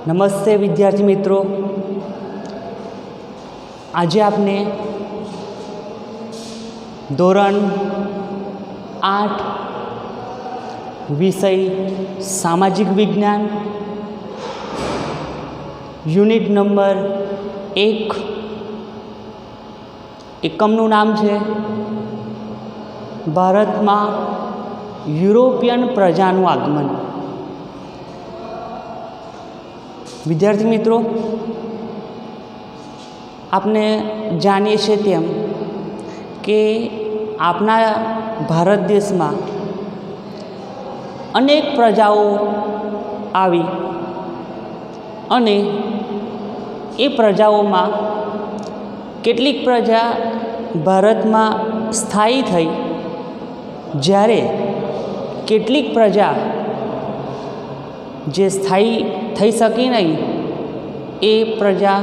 નમસ્તે વિદ્યાર્થી મિત્રો, આજે આપણે ધોરણ 8 વિષય સામાજિક વિજ્ઞાન યુનિટ નંબર 1 એકમનું નામ છે ભારતમાં યુરોપિયન પ્રજાનું આગમન। વિદ્યાર્થી મિત્રો, આપણે જાણીએ છીએ તેમ કે આપણા ભારત દેશમાં અનેક પ્રજાઓ આવી અને એ પ્રજાઓમાં કેટલીક પ્રજા ભારતમાં સ્થાયી થઈ, જ્યારે કેટલીક પ્રજા જે સ્થાયી થઈ શકી નહીં એ પ્રજા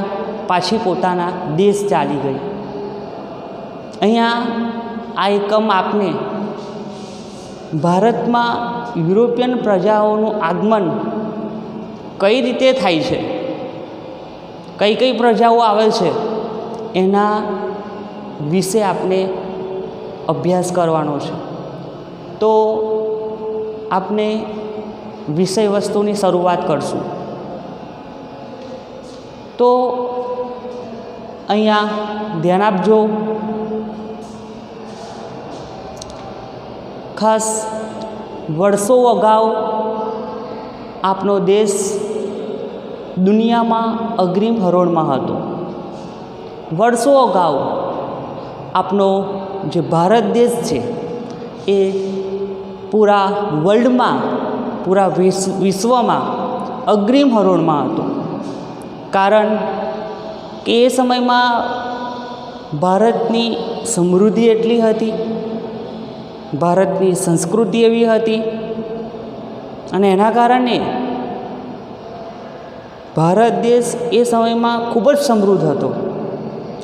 પાછી પોતાના દેશ ચાલી ગઈ। અહીંયા આ એકમ આપને ભારતમાં યુરોપિયન પ્રજાઓનું આગમન કઈ રીતે થાય છે, કઈ કઈ પ્રજાઓ આવે છે, એના વિશે આપણે અભ્યાસ કરવાનો છે। તો આપણે વિષય વસ્તુની શરૂઆત કરશું। તો અહીંયા ધ્યાન આપજો, ખાસ વર્ષો અગાઉ આપણો દેશ દુનિયામાં અગ્રીમ હરોળમાં હતો। વર્ષો અગાઉ આપણો જે ભારત દેશ છે એ પૂરા વર્લ્ડમાં, પૂરા વિશ્વમાં અગ્રીમ હરોળમાં હતો। કારણ કે એ સમયમાં ભારતની સમૃદ્ધિ એટલી હતી, ભારતની સંસ્કૃતિ એવી હતી અને એના કારણે ભારત દેશ એ સમયમાં ખૂબ જ સમૃદ્ધ હતો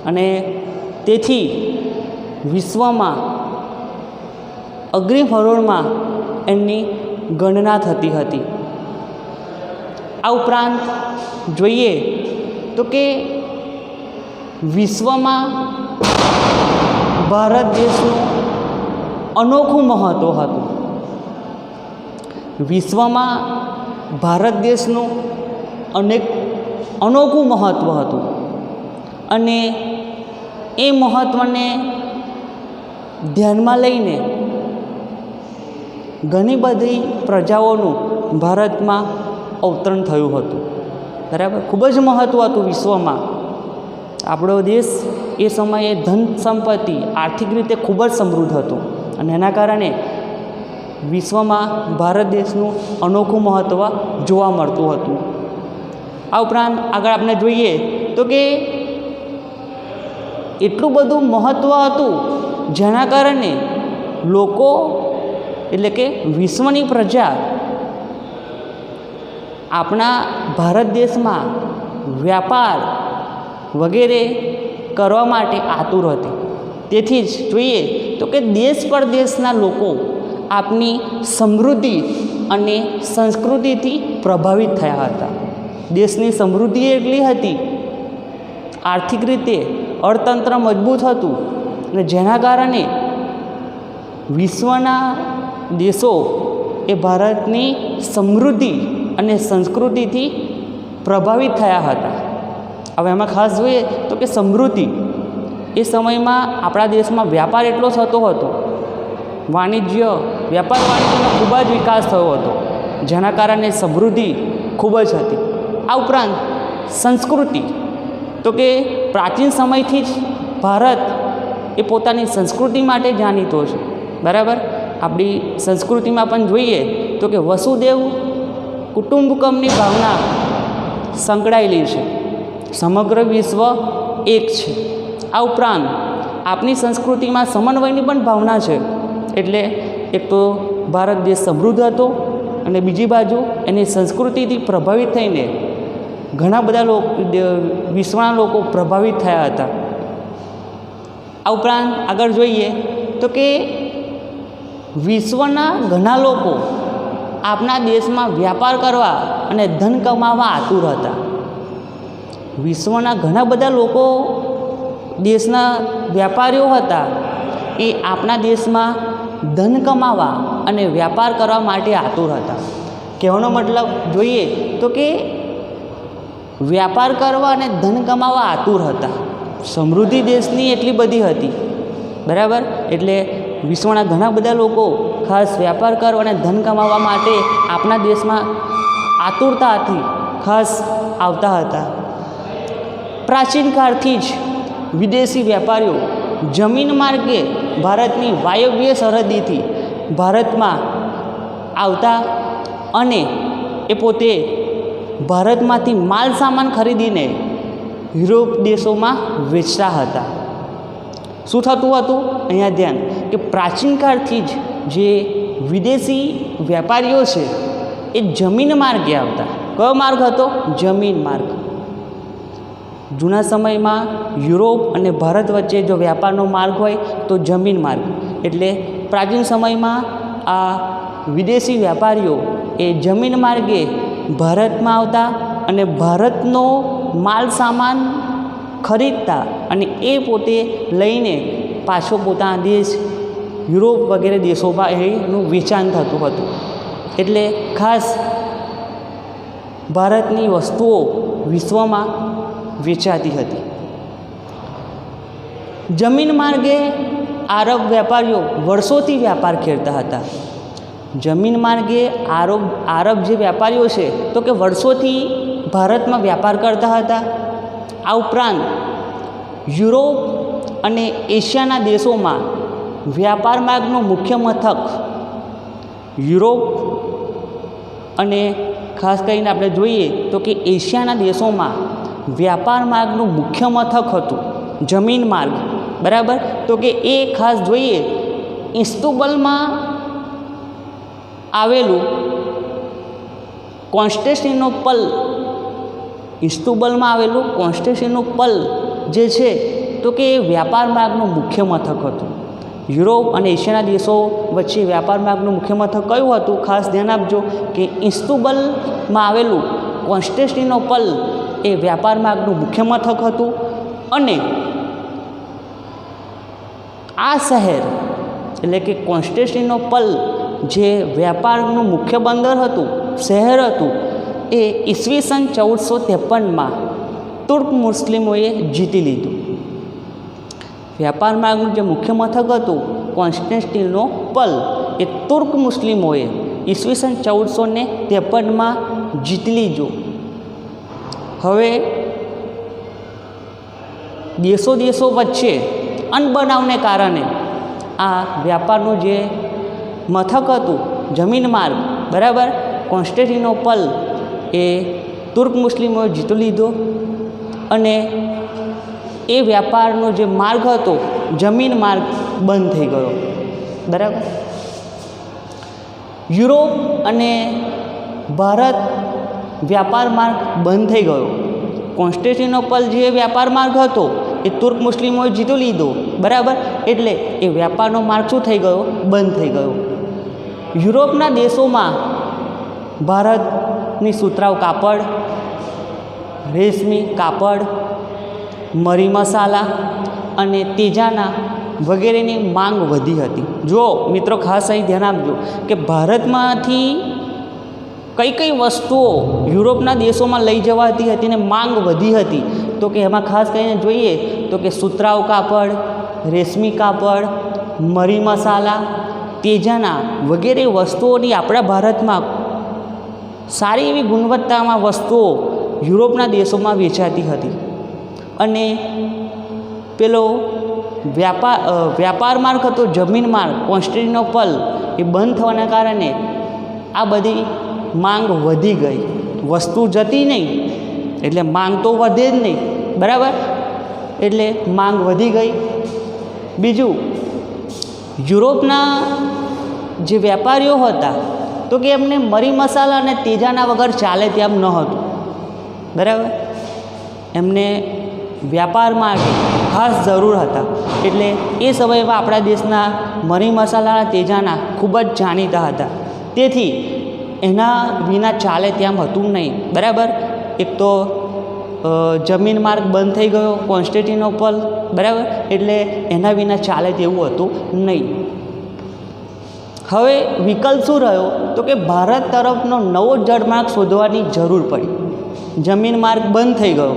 અને તેથી વિશ્વમાં અગ્રીમ હરોળમાં એમની ગણના થતી હતી। આ ઉપરાંત જોઈએ તો કે વિશ્વમાં ભારત દેશનું અનોખું મહત્ત્વ હતું। વિશ્વમાં ભારત દેશનું અનોખું મહત્ત્વ હતું અને એ મહત્ત્વને ધ્યાનમાં લઈને ઘણી બધી પ્રજાઓનું ભારતમાં અવતરણ થયું હતું। બરાબર, ખૂબ જ મહત્ત્વ હતું વિશ્વમાં। આપણો દેશ એ સમયે ધન સંપત્તિ, આર્થિક રીતે ખૂબ જ સમૃદ્ધ હતો અને એના કારણે વિશ્વમાં ભારત દેશનું અનોખું મહત્ત્વ જોવા મળતું હતું। આ ઉપરાંત આગળ આપણે જોઈએ તો કે એટલું બધું મહત્ત્વ હતું જેના કારણે લોકો, એટલે કે વિશ્વની પ્રજા આપણા ભારત દેશમાં વ્યાપાર વગેરે કરવા માટે આતુર હતી। તેથી જ જોઈએ તો કે દેશ પરદેશના લોકો આપની સમૃદ્ધિ અને સંસ્કૃતિથી પ્રભાવિત થયા હતા। દેશની સમૃદ્ધિ એટલી હતી, આર્થિક રીતે અર્થતંત્ર મજબૂત હતું અને જેના કારણે વિશ્વના દેશો એ ભારતની સમૃદ્ધિ અને સંસ્કૃતિથી પ્રભાવિત થયા હતા। હવે એમાં ખાસ જોઈએ તો કે સમૃદ્ધિ, એ સમયમાં આપણા દેશમાં વ્યાપાર એટલો થતો હતો, વ્યાપાર વાણિજ્યનો ખૂબ જ વિકાસ થયો હતો, જેના કારણે સમૃદ્ધિ ખૂબ જ હતી। આ ઉપરાંત સંસ્કૃતિ, તો કે પ્રાચીન સમયથી જ ભારત એ પોતાની સંસ્કૃતિ માટે જાણીતો છે। બરાબર, આપણી સંસ્કૃતિમાં પણ જોઈએ તો કે વસુદેવ કુટુંબકમની ભાવના સંકળાયેલી છે, સમગ્ર વિશ્વ એક છે। આ ઉપરાંત આપણી સંસ્કૃતિમાં સમન્વયની પણ ભાવના છે, એટલે એક તો ભારત દેશ સમૃદ્ધ હતો અને બીજી બાજુ એની સંસ્કૃતિથી પ્રભાવિત થઈને ઘણા બધા વિશ્વના લોકો પ્રભાવિત થયા હતા। આ ઉપરાંત આગળ જોઈએ તો કે વિશ્વના ઘણા લોકો આપણા દેશમાં વ્યાપાર કરવા અને ધન કમાવા આતુર હતા. વિશ્વના ઘણા બધા લોકો દેશના વેપારીઓ હતા એ આપણા દેશમાં ધન કમાવા અને વ્યાપાર કરવા માટે આતુર હતા. કહેવાનો મતલબ જોઈએ તો કે વ્યાપાર કરવા અને ધન કમાવા આતુર હતા. સમૃદ્ધિ દેશની એટલી બધી હતી, બરાબર. એટલે વિશ્વના ઘણા બધા લોકો ખાસ વ્યાપાર કરવા અને ધન કમાવા માટે આપણા દેશમાં આતુરતાથી ખાસ આવતા હતા. પ્રાચીન કાળથી જ વિદેશી વેપારીઓ જમીન માર્ગે ભારતની વાયવ્ય સરહદીથી ભારતમાં આવતા અને એ પોતે ભારતમાંથી માલ સામાન ખરીદીને યુરોપ દેશોમાં વેચતા હતા. શું થતું હતું? અહીંયા ધ્યાન કે પ્રાચીન કાળથી જ જે વિદેશી વેપારીઓ છે એ જમીન માર્ગે આવતા. કયો માર્ગ હતો? જમીન માર્ગ. જૂના સમયમાં યુરોપ અને ભારત વચ્ચે જો વ્યાપારનો માર્ગ હોય તો જમીન માર્ગ. એટલે પ્રાચીન સમયમાં આ વિદેશી વેપારીઓ એ જમીન માર્ગે ભારતમાં આવતા અને ભારતનો માલ સામાન ખરીદતા અને એ પોતે લઈને પાછો પોતાના દેશ યુરોપ વગેરે દેશોમાં એનું વેચાણ થતું હતું. એટલે ખાસ ભારતની વસ્તુઓ વિશ્વમાં વેચાતી હતી. જમીન માર્ગે આરબ વેપારીઓ વર્ષોથી વ્યાપાર કરતા હતા. જમીન માર્ગે આરબ જે વેપારીઓ છે તો કે વર્ષોથી ભારતમાં વ્યાપાર કરતા હતા. આ ઉપરાંત યુરોપ અને એશિયાના દેશોમાં વ્યાપાર માર્ગનું મુખ્ય મથક યુરોપ અને ખાસ કરીને આપણે જોઈએ તો કે એશિયાના દેશોમાં વ્યાપાર માર્ગનું મુખ્ય મથક હતું જમીન માર્ગ, બરાબર. તો કે એ ખાસ જોઈએ ઇસ્તુબલમાં આવેલું કોન્સ્ટેન્ટિનોપલ, ઇસ્તુબલમાં આવેલું કોન્સ્ટેન્ટિનોપલ જે છે તો કે એ વ્યાપાર માર્ગનું મુખ્ય મથક હતું. યુરોપ અને એશિયાના દેશો વચ્ચે વ્યાપાર માર્ગનું મુખ્ય મથક કયું હતું? ખાસ ધ્યાન આપજો કે ઇસ્તુબલમાં આવેલું કોન્સ્ટેન્ટિનોપલ એ વ્યાપાર માર્ગનું મુખ્ય મથક હતું. અને આ શહેર એટલે કે કોન્સ્ટેન્ટિનોપલ જે વ્યાપારનું મુખ્ય બંદર હતું, શહેર હતું, એ ઈસવીસન 1453માં તુર્ક મુસ્લિમોએ જીતી લીધું. વ્યાપાર માર્ગનું જે મુખ્ય મથક હતું કોન્સ્ટેન્ટિનોપલ એ તુર્ક મુસ્લિમોએ ઈસવીસન 1453માં જીતી લીધું. હવે દેશો વચ્ચે અનબનાવને કારણે આ વ્યાપારનું જે મથક હતું જમીન માર્ગ, બરાબર, કોન્સ્ટેન્ટિનોપલ એ તુર્ક મુસ્લિમોએ જીતી લીધો અને એ વ્યાપારનો જે માર્ગ હતો જમીન માર્ગ બંધ થઈ ગયો, બરાબર. યુરોપ અને ભારત વ્યાપાર માર્ગ બંધ થઈ ગયો. કોન્સ્ટેન્ટિનોપલ જે વ્યાપાર માર્ગ હતો એ તુર્ક મુસ્લિમોએ જીતી લીધો, બરાબર. એટલે એ વ્યાપારનો માર્ગ શું થઈ ગયો? બંધ થઈ ગયો. યુરોપના દેશોમાં ભારતની સુતરાઉ કાપડ, રેશમી કાપડ, મરી મસાલા અને તેજાના વગેરેની માંગ વધી હતી. જો મિત્રો ખાસ અહીં ધ્યાન આપજો કે ભારતમાંથી કઈ કઈ વસ્તુઓ યુરોપના દેશોમાં લઈ જવાતી હતી અને માંગ વધી હતી. તો કે એમાં ખાસ કરીને જોઈએ તો કે સુતરાઉ કાપડ, રેશમી કાપડ, મરી મસાલા, તેજાના વગેરે વસ્તુઓની આપણા ભારતમાં સારી એવી ગુણવત્તામાં વસ્તુઓ યુરોપના દેશોમાં વેચાતી હતી. અને પેલો વ્યાપાર માર્ગ હતો જમીન માર્ગ કોન્સ્ટેન્ટિનોપલ એ બંધ થવાના કારણે આ બધી માંગ વધી ગઈ. વસ્તુ જતી નહીં એટલે માંગ તો વધે જ નહીં, બરાબર. એટલે માંગ વધી ગઈ. બીજું, યુરોપના જે વેપારીઓ હતા તો કે એમને મરી મસાલા અને તેજાના વગર ચાલે તેમ ન હતું, બરાબર. એમને વ્યાપાર માટે ખાસ જરૂર હતા. એટલે એ સમયમાં આપણા દેશના મરી મસાલા અને તેજાના ખૂબ જ જાણીતા હતા. તેથી એના વિના ચાલે તેમ હતું નહીં, બરાબર. એક તો જમીન માર્ગ બંધ થઈ ગયો કોન્સ્ટેન્ટિનોપલ, બરાબર, એટલે એના વિના ચાલે તેવું હતું નહીં. હવે વિકલ્પ શું રહ્યો તો કે ભારત તરફનો નવો જળમાર્ગ શોધવાની જરૂર પડી. જમીન માર્ગ બંધ થઈ ગયો,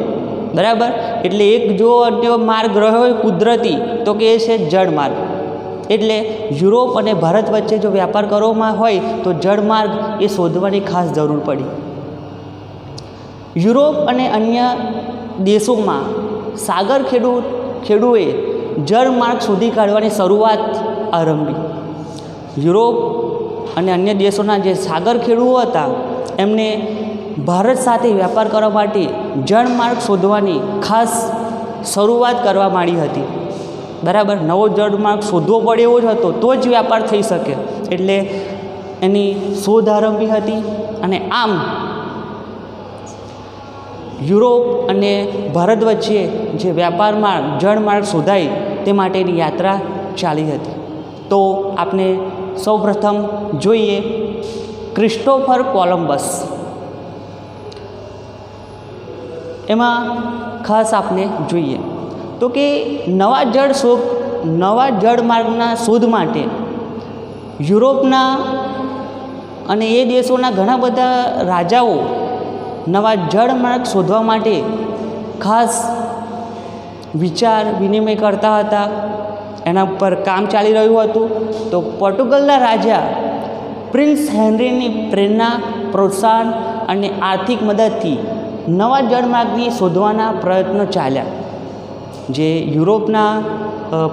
બરાબર, એટલે એક જો અન્ય માર્ગ રહ્યો હોય કુદરતી તો કે એ છે જળમાર્ગ. એટલે યુરોપ અને ભારત વચ્ચે જો વ્યાપાર કરવામાં હોય તો જળમાર્ગ એ શોધવાની ખાસ જરૂર પડી. યુરોપ અને અન્ય દેશોમાં સાગર ખેડૂએ જળમાર્ગ શોધી કાઢવાની શરૂઆત આરંભી. યુરોપ અને અન્ય દેશોના જે સાગર ખેડૂઓ હતા એમને ભારત સાથે વ્યાપાર કરવા માટે જળમાર્ગ શોધવાની ખાસ શરૂઆત કરવા માંડી હતી, બરાબર. નવો જળમાર્ગ શોધવો પડે એવો જ હતો તો જ વ્યાપાર થઈ શકે, એટલે એની શોધ આરંભી હતી. અને આમ યુરોપ અને ભારત વચ્ચે જે વ્યાપારમાં જળમાર્ગ શોધાય તે માટેની યાત્રા ચાલી હતી. તો આપણે સૌપ્રથમ જોઈએ ક્રિસ્ટોફર કોલંબસ. એમાં ખાસ આપણે જોઈએ તો કે નવા જળમાર્ગના શોધ માટે યુરોપના અને એ દેશોના ઘણા બધા રાજાઓ નવા જળમાર્ગ શોધવા માટે ખાસ વિચાર વિનિમય કરતા હતા, એના પર કામ ચાલી રહ્યું હતું. તો પોર્ટુગલના રાજા પ્રિન્સ હેનરીની પ્રેરણા, પ્રોત્સાહન અને આર્થિક મદદથી નવા જળમાર્ગની શોધવાના પ્રયત્નો ચાલ્યા. જે યુરોપના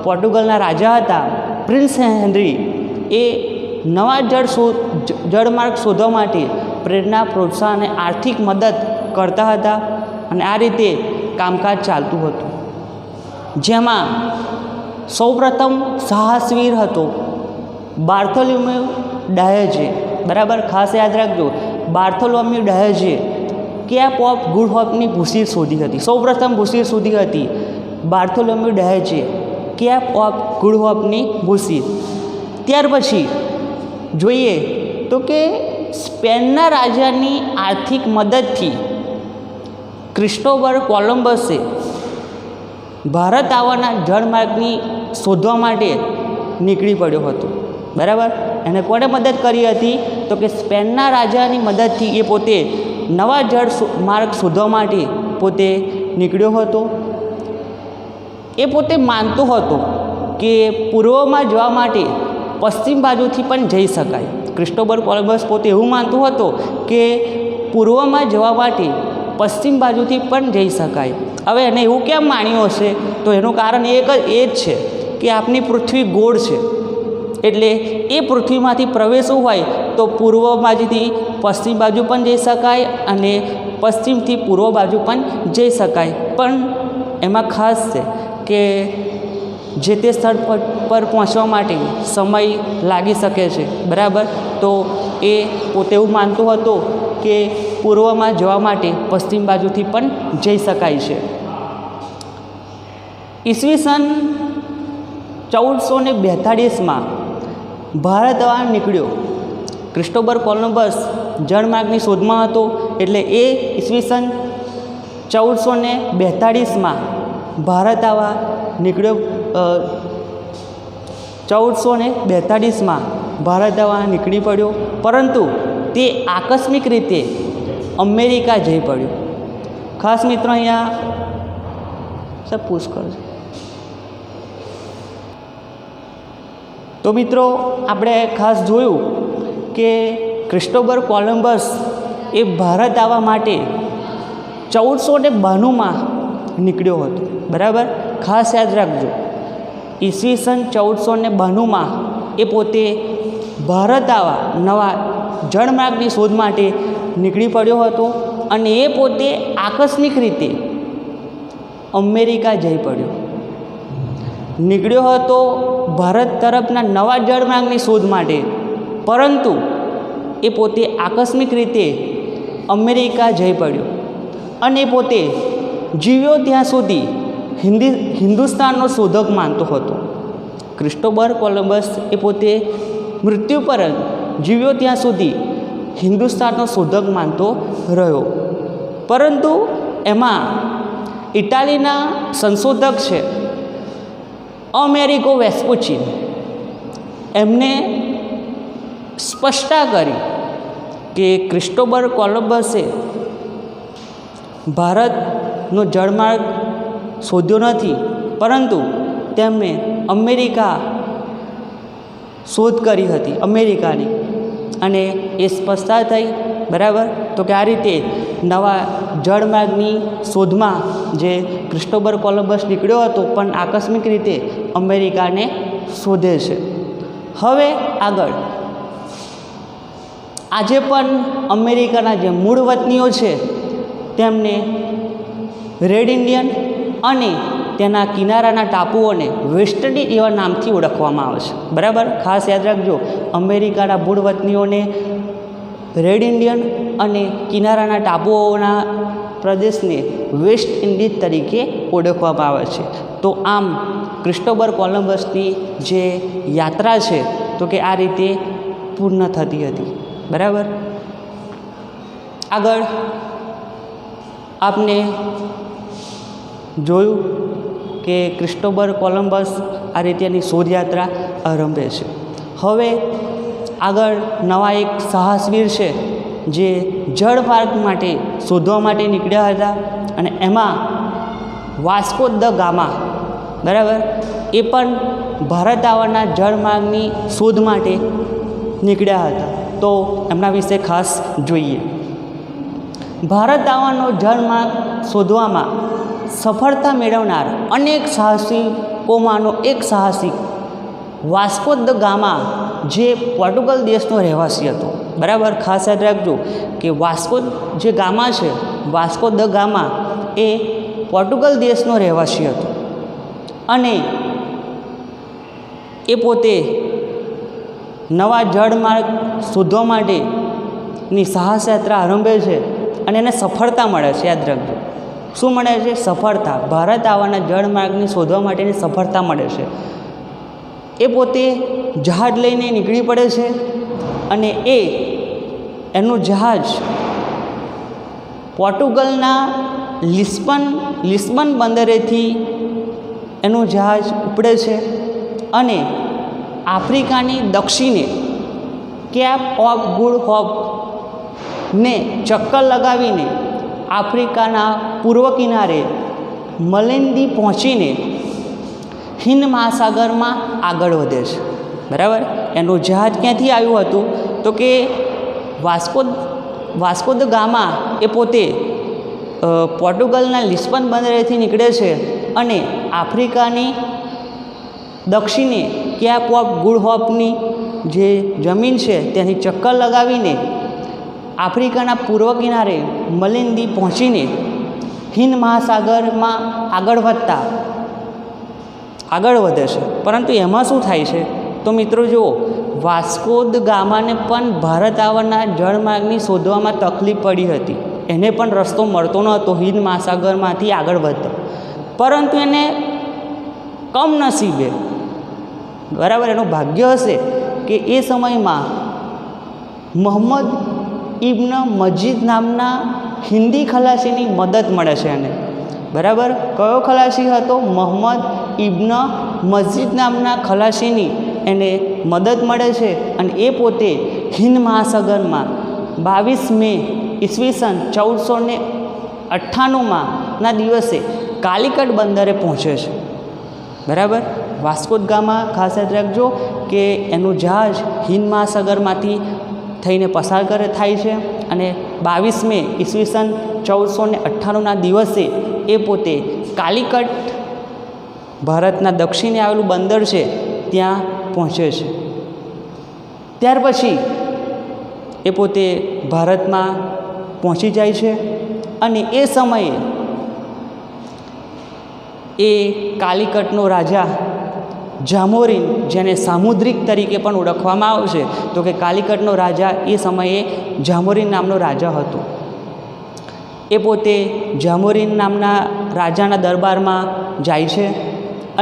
પોર્ટુગલના રાજા હતા પ્રિન્સ હેનરી, એ નવા જળમાર્ગ શોધવા માટે પ્રેરણા, પ્રોત્સાહન અને આર્થિક મદદ કરતા હતા. અને આ રીતે કામકાજ ચાલતું હતું, જેમાં સૌપ્રથમ સાહસવીર હતો બાર્થોલોમ્યુ ડાયજે, બરાબર. ખાસ યાદ રાખજો, બાર્થોલોમ્યુ ડાયજે કેપ ઓફ ગુડ હોપની ભૂસીર શોધી હતી. સૌપ્રથમ ભૂસીર શોધી હતી બાર્થોલોમ્યુ ડાયજે, કેપ ઓફ ગુડ હોપની ભૂસીર. ત્યાર પછી જોઈએ તો કે સ્પેનના રાજાની આર્થિક મદદથી ક્રિસ્ટોફર કોલંબસે ભારત આવવાના જળમાર્ગની શોધવા માટે નીકળી પડ્યો હતો, બરાબર. એને કોણે મદદ કરી હતી તો કે સ્પેનના રાજાની મદદથી એ પોતે નવા જળમાર્ગ શોધવા માટે પોતે નીકળ્યો હતો. એ પોતે માનતો હતો કે પૂર્વમાં જવા માટે પશ્ચિમ બાજુથી પણ જઈ શકાય. ક્રિસ્ટોફર કોલંબસ પોતે એવું માનતો હતો કે પૂર્વમાં જવા માટે પશ્ચિમ બાજુથી પણ જઈ શકાય. હવે એને એવું કેમ માન્યું હશે તો એનું કારણ એ જ છે કે આપણી પૃથ્વી ગોળ છે, એટલે એ પૃથ્વીમાંથી પ્રવેશવું હોય તો પૂર્વ બાજુથી પશ્ચિમ બાજુ પણ જઈ શકાય અને પશ્ચિમથી પૂર્વ બાજુ પણ જઈ શકાય. પણ એમાં ખાસ છે કે જે તે સ્થળ પર પહોંચવા માટે સમય લાગી શકે છે, બરાબર. તો એ પોતે એવું માનતો હતો કે પૂર્વમાં જવા માટે પશ્ચિમ બાજુથી પણ જઈ શકાય છે. ઈસવીસન 1442માં ભારત આવવા નીકળ્યો. ક્રિસ્ટોફર કોલંબસ જળમાર્ગની શોધમાં હતો, એટલે એ ઈસવીસન 1442માં ભારત આવવા નીકળ્યો. 1442માં ભારત આવવા નીકળી પડ્યો, પરંતુ તે આકસ્મિક રીતે અમેરિકા જઈ પડ્યો. ખાસ મિત્રો અહીંયા સર પૂછ કરજો. તો મિત્રો આપણે ખાસ જોયું કે ક્રિસ્ટોફર કોલંબસ એ ભારત આવવા માટે 1492માં નીકળ્યો હતો, બરાબર. ખાસ યાદ રાખજો, ઈસવીસન 1492માં એ પોતે ભારત આવવા નવા જળમાર્ગની શોધ માટે નીકળી પડ્યો હતો અને એ પોતે આકસ્મિક રીતે અમેરિકા જઈ પડ્યો. નીકળ્યો હતો ભારત તરફના નવા જળમાર્ગની શોધ માટે, પરંતુ એ પોતે આકસ્મિક રીતે અમેરિકા જઈ પડ્યો અને પોતે જીવ્યો ત્યાં સુધી હિન્દુસ્તાનનો શોધક માનતો હતો. ક્રિસ્ટોફર કોલંબસ એ પોતે મૃત્યુ પર જીવ્યો ત્યાં સુધી હિન્દુસ્તાનનો શોધક માનતો રહ્યો. પરંતુ એમાં ઇટાલીના સંશોધક છે અમેરિકો વેસ્પુચી, એમને સ્પષ્ટતા કરી કે ક્રિસ્ટોબર કોલંબસે ભારતનો જળમાર્ગ શોધ્યો નથી, પરંતુ તેમણે અમેરિકા શોધ કરી હતી, અમેરિકાની, અને એ સ્પષ્ટતા થઈ. બરાબર. તો કે આ રીતે નવા જળમાર્ગની શોધમાં જે ક્રિસ્ટોબર કોલંબસ નીકળ્યો હતો પણ આકસ્મિક રીતે અમેરિકાને શોધે છે. હવે આગળ આજે પણ અમેરિકાના જે મૂળ વતનીઓ છે તેમને રેડ ઇન્ડિયન અને તેના કિનારાના ટાપુઓને વેસ્ટ ઇન્ડિઝ એવા નામથી ઓળખવામાં આવે છે. બરાબર. ખાસ યાદ રાખજો, અમેરિકાના મૂળ વતનીઓને રેડ ઇન્ડિયન અને કિનારાના ટાપુઓના પ્રદેશને વેસ્ટ ઇન્ડિઝ તરીકે ઓળખવામાં આવે છે. તો આમ ક્રિસ્ટોબર કોલંબસની જે યાત્રા છે તો કે આ રીતે પૂર્ણ થતી હતી. બરાબર. આગળ આપને જોયું કે ક્રિસ્ટોબર કોલંબસ આ રીતેની શોધયાત્રા આરંભે છે. હવે આગળ નવા એક સાહસવીર છે જે જળમાર્ગ માટે શોધવા માટે નીકળ્યા હતા, અને એમાં વાસ્કો દ ગામા. બરાબર. એ પણ ભારત આવવાના જળમાર્ગની શોધ માટે નીકળ્યા હતા. તો એમના વિશે ખાસ જોઈએ. ભારત આવવાનો જળમાર્ગ શોધવામાં સફળતા મેળવનાર અનેક સાહસિકોમાંનો એક સાહસિક વાસ્કો દ ગામા, જે પોર્ટુગલ દેશનો રહેવાસી હતો. બરાબર. ખાસ યાદ રાખજો કે વાસ્કો જે ગામા છે, વાસ્કો દ ગામા એ પોર્ટુગલ દેશનો રહેવાસી હતો, અને એ પોતે નવા જળમાર્ગ શોધવા માટેની સાહસ યાત્રા આરંભે છે, અને એને સફળતા મળે છે. યાદ રાખજો, શું મળે છે? સફળતા. ભારત આવવાના જળમાર્ગને શોધવા માટેની સફળતા મળે છે. એ પોતે જહાજ લઈને નીકળી પડે છે, અને એનું જહાજ પોર્ટુગલના લિસ્બન બંદરેથી એનું જહાજ ઉપડે છે, અને આફ્રિકાની દક્ષિણે કેપ ઓફ ગુડ હોપને ચક્કર લગાવીને આફ્રિકાના પૂર્વ કિનારે મલેન્દી પહોંચીને હિન્દ મહાસાગરમાં આગળ વધે છે. બરાબર. એનું જહાજ ક્યાંથી આવ્યું હતું તો કે વાસ્કો દ ગામા એ પોતે પોર્ટુગલના લિસ્બન બંદરેથી નીકળે છે, અને આફ્રિકાની દક્ષિણે કેપ ઓફ ગુડ હોપની જે જમીન છે ત્યાંથી ચક્કર લગાવીને આફ્રિકાના પૂર્વ કિનારે મલિંદી પહોંચીને હિન્દ મહાસાગરમાં આગળ વધે છે. પરંતુ એમાં શું થાય છે તો મિત્રો જુઓ, વાસ્કો દ ગામાને પણ ભારત આવવાના જળમાર્ગની શોધવામાં તકલીફ પડી હતી. એને પણ રસ્તો મળતો ન હતો હિન્દ મહાસાગરમાંથી આગળ વધતો, પરંતુ એને કમનસીબે, બરાબર, એનું ભાગ્ય હશે કે એ સમયમાં મોહમ્મદ ઇબ્ન મસ્જિદ નામના હિન્દી ખલાસીની મદદ મળે છે એને. બરાબર. કયો ખલાસી હતો? મોહમ્મદ ઇબ્ન મસ્જિદ નામના ખલાસીની એને મદદ મળે છે, અને એ પોતે હિન્દ મહાસાગરમાં 22 મે ઈસવીસન 1498 ના દિવસે કાલિકટ બંદરે પહોંચે છે. બરાબર. વાસ્કો દ ગામા ખાસ યાદ રાખજો કે એનું જહાજ હિન્દ મહાસાગરમાંથી થઈને પસાર થાય છે, અને 22 મે ઈસવીસન 1498ના દિવસે એ પોતે કાલિકટ, ભારતના દક્ષિણે આવેલું બંદર છે, ત્યાં પહોંચે છે. ત્યાર પછી એ પોતે ભારતમાં પહોંચી જાય છે, અને એ સમયે એ કાલિકટનો રાજા જામોરીન, જેને સામુદ્રિક તરીકે પણ ઓળખવામાં આવે છે, તો કે કાલિકટનો રાજા એ સમયે જામોરીન નામનો રાજા હતો. એ પોતે જામોરીન નામના રાજાના દરબારમાં જાય છે,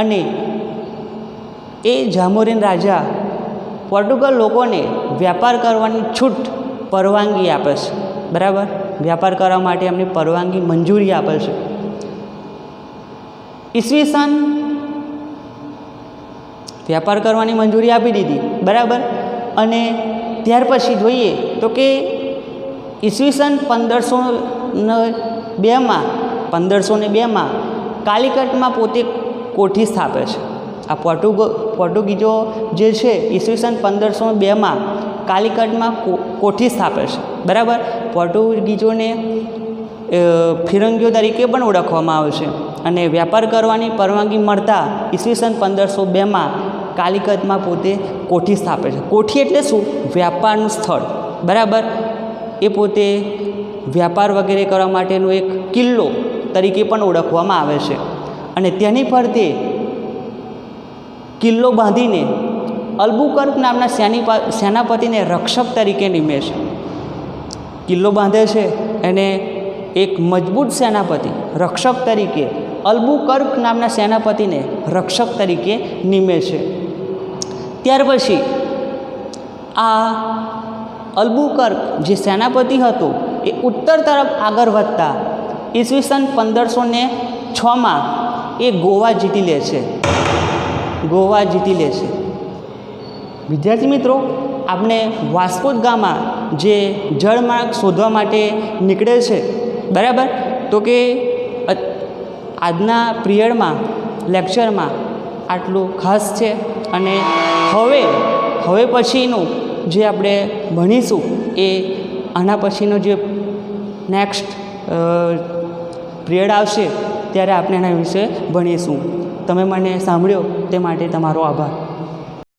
અને એ જામોરીન રાજા પોર્ટુગલ લોકોને વેપાર કરવાની છૂટ પરવાનગી આપે છે, બરાબર. વ્યાપાર કરવા માટે એમની પરવાનગી મંજૂરી આપે છે. ઈસવીસન વ્યાપાર કરવાની મંજૂરી આપી દીધી, બરાબર. અને ત્યાર પછી જોઈએ તો કે ઈસવીસન 1502માં કાલિકટમાં પોતે કોઠી સ્થાપે છે. આ પોર્ટુગીઝો જે છે ઈસવીસન 1502માં કાલિકટમાં કોઠી સ્થાપે છે, બરાબર. પોર્ટુગીઝોને ફિરંગીઓ તરીકે પણ ઓળખવામાં આવે છે અને વ્યાપાર કરવાની પરવાનગી મળતા ઈસવીસન 1502માં કાલિકટમાં પોતે કોઠી સ્થાપે છે. કોઠી એટલે શું? વ્યાપારનું સ્થળ, બરાબર. એ પોતે વ્યાપાર વગેરે કરવા માટેનો એક કિલ્લો તરીકે પણ ઓળખવામાં આવે છે અને તેની ફરતે કિલ્લો બાંધીને અલ્બુકર્ક નામના સેનાપતિને રક્ષક તરીકે નિમે છે. કિલ્લો બાંધે છે અને એક મજબૂત સેનાપતિ રક્ષક તરીકે અલ્બુકર્ક નામના સેનાપતિને રક્ષક તરીકે નિમે છે. ત્યાર પછી આ અલ્બુકર્ક જે સેનાપતિ હતો એ ઉત્તર તરફ આગળ વધતા ઈસવીસન 1506માં એ ગોવા જીતી લે છે. વિદ્યાર્થી મિત્રો, આપણે વાસ્કો દ ગામા જે જળમાર્ગ શોધવા માટે નીકળે છે, બરાબર. તો કે આજના પિરિયડમાં લેક્ચરમાં આટલું ખાસ છે અને હવે પછીનું જે આપણે ભણીશું એ આના પછીનો જે નેક્સ્ટ પિરિયડ આવશે ત્યારે આપણે એના વિશે ભણીશું. તમે મને સાંભળ્યો તે માટે તમારો આભાર.